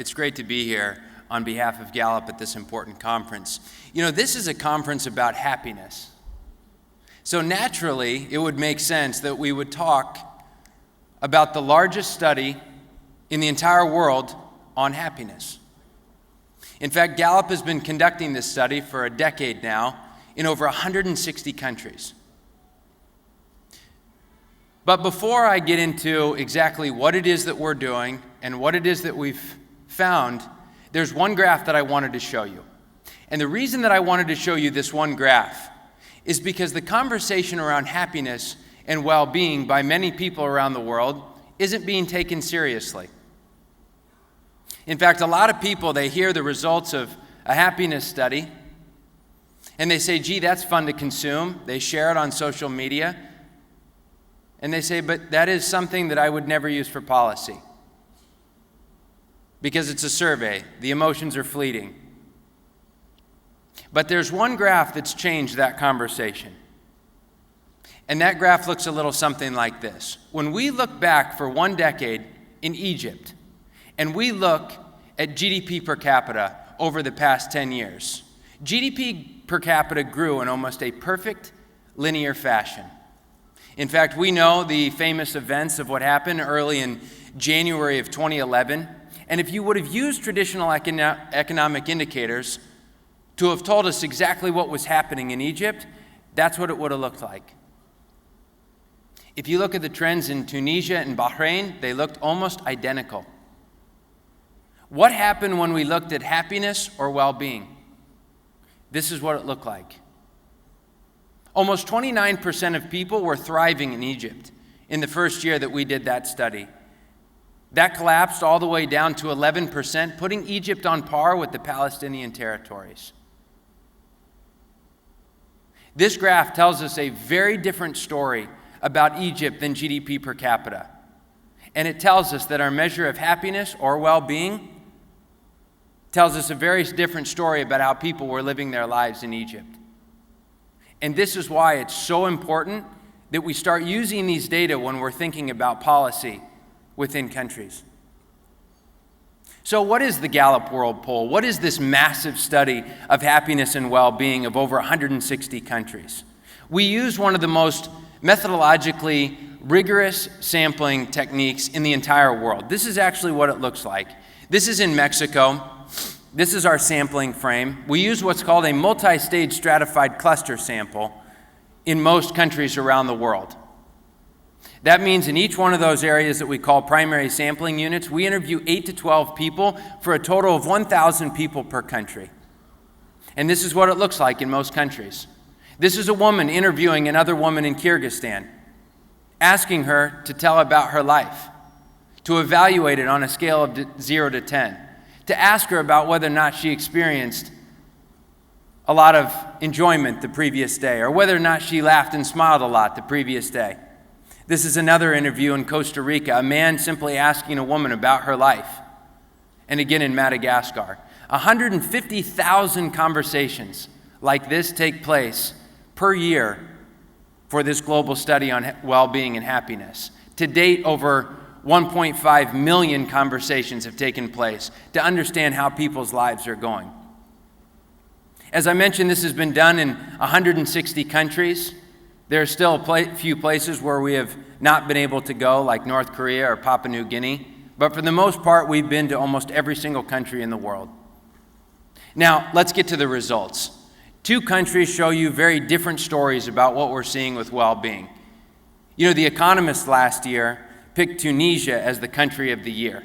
It's great to be here on behalf of Gallup at this important conference. You know, this is a conference about happiness. So naturally, it would make sense that we would talk about the largest study in the entire world on happiness. In fact, Gallup has been conducting this study for a decade now in over 160 countries. But before I get into exactly what it is that we're doing and what it is that we've found, there's one graph that I wanted to show you. And the reason that I wanted to show you this one graph is because the conversation around happiness and well-being by many people around the world isn't being taken seriously. In fact, a lot of people, they hear the results of a happiness study and they say, gee, that's fun to consume. They share it on social media. And they say, but that is something that I would never use for policy because it's a survey. The emotions are fleeting. But there's one graph that's changed that conversation. And that graph looks a little something like this. When we look back for one decade in Egypt, and we look at GDP per capita over the past 10 years, GDP per capita grew in almost a perfect linear fashion. In fact, we know the famous events of what happened early in January of 2011. And if you would have used traditional economic indicators to have told us exactly what was happening in Egypt, that's what it would have looked like. If you look at the trends in Tunisia and Bahrain, they looked almost identical. What happened when we looked at happiness or well-being? This is what it looked like. Almost 29% of people were thriving in Egypt in the first year that we did that study. That collapsed all the way down to 11%, putting Egypt on par with the Palestinian territories. This graph tells us a very different story about Egypt than GDP per capita. And it tells us that our measure of happiness or well-being tells us a very different story about how people were living their lives in Egypt. And this is why it's so important that we start using these data when we're thinking about policy within countries. So what is the Gallup World Poll? What is this massive study of happiness and well-being of over 160 countries? We use one of the most methodologically rigorous sampling techniques in the entire world. This is actually what it looks like. This is in Mexico. This is our sampling frame. We use what's called a multi-stage stratified cluster sample in most countries around the world. That means in each one of those areas that we call primary sampling units, we interview 8 to 12 people for a total of 1,000 people per country. And this is what it looks like in most countries. This is a woman interviewing another woman in Kyrgyzstan, asking her to tell about her life, to evaluate it on a scale of 0 to 10. To ask her about whether or not she experienced a lot of enjoyment the previous day, or whether or not she laughed and smiled a lot the previous day. This is another interview in Costa Rica, a man simply asking a woman about her life. And again in Madagascar. 150,000 conversations like this take place per year for this global study on well-being and happiness. To date, over 1.5 million conversations have taken place to understand how people's lives are going. As I mentioned, this has been done in 160 countries. There are still a few places where we have not been able to go, like North Korea or Papua New Guinea. But for the most part, we've been to almost every single country in the world. Now, let's get to the results. 2 countries show you very different stories about what we're seeing with well-being. You know, The Economist last year picked Tunisia as the country of the year.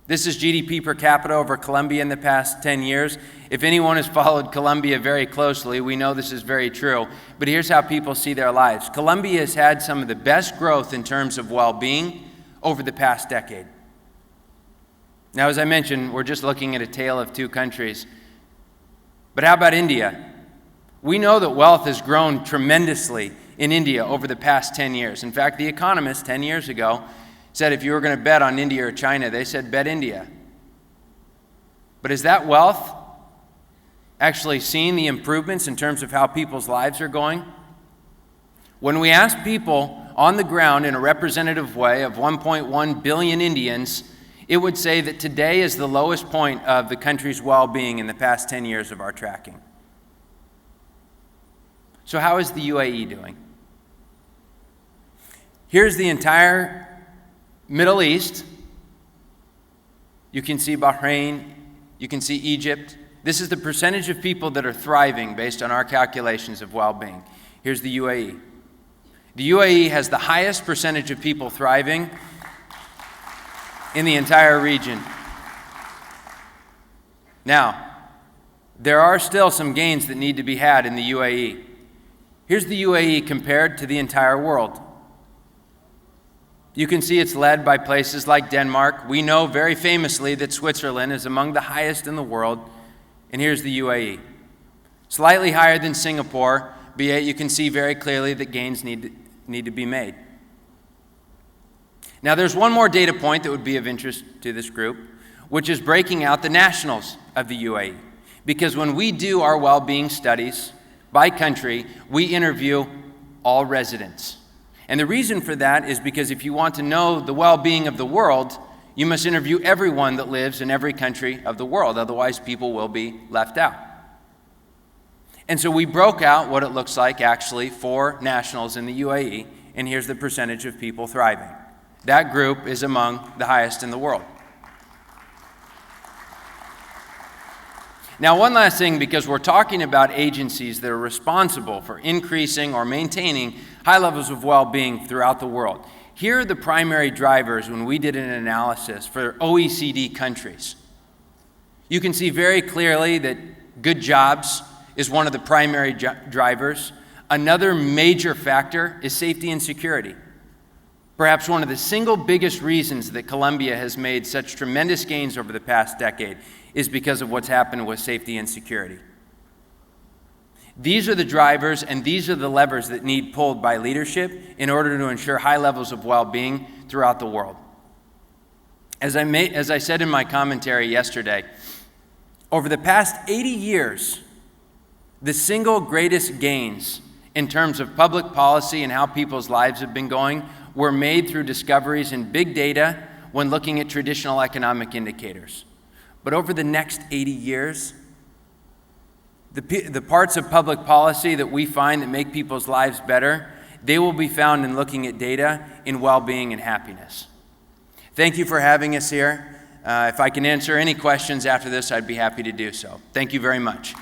This is GDP per capita over Colombia in the past 10 years. If anyone has followed Colombia very closely, we know this is very true. But here's how people see their lives. Colombia has had some of the best growth in terms of well-being over the past decade. Now, as I mentioned, we're just looking at a tale of 2 countries. But how about India? We know that wealth has grown tremendously in India over the past 10 years. In fact, The Economist 10 years ago said if you were going to bet on India or China, they said bet India. But is that wealth actually seeing the improvements in terms of how people's lives are going? When we ask people on the ground in a representative way of 1.1 billion Indians it would say that today is the lowest point of the country's well-being in the past 10 years of our tracking. So how is the UAE doing? Here's the entire Middle East. You can see Bahrain, you can see Egypt. This is the percentage of people that are thriving based on our calculations of well-being. Here's the UAE. The UAE has the highest percentage of people thriving in the entire region. Now, there are still some gains that need to be had in the UAE. Here's the UAE compared to the entire world. You can see it's led by places like Denmark. We know very famously that Switzerland is among the highest in the world. And here's the UAE. Slightly higher than Singapore, but yet you can see very clearly that gains need to be made. Now there's one more data point that would be of interest to this group, which is breaking out the nationals of the UAE. Because when we do our well-being studies by country, we interview all residents. And the reason for that is because if you want to know the well-being of the world, you must interview everyone that lives in every country of the world. Otherwise, people will be left out. And so we broke out what it looks like actually for nationals in the UAE, and here's the percentage of people thriving. That group is among the highest in the world. Now, one last thing, because we're talking about agencies that are responsible for increasing or maintaining high levels of well-being throughout the world. Here are the primary drivers when we did an analysis for OECD countries. You can see very clearly that good jobs is one of the primary drivers. Another major factor is safety and security. Perhaps one of the single biggest reasons that Colombia has made such tremendous gains over the past decade is because of what's happened with safety and security. These are the drivers and these are the levers that need pulled by leadership in order to ensure high levels of well-being throughout the world. As I said in my commentary yesterday, over the past 80 years, the single greatest gains in terms of public policy and how people's lives have been going were made through discoveries in big data when looking at traditional economic indicators. But over the next 80 years, the parts of public policy that we find that make people's lives better, they will be found in looking at data in well-being and happiness. Thank you for having us here. If I can answer any questions after this, I'd be happy to do so. Thank you very much.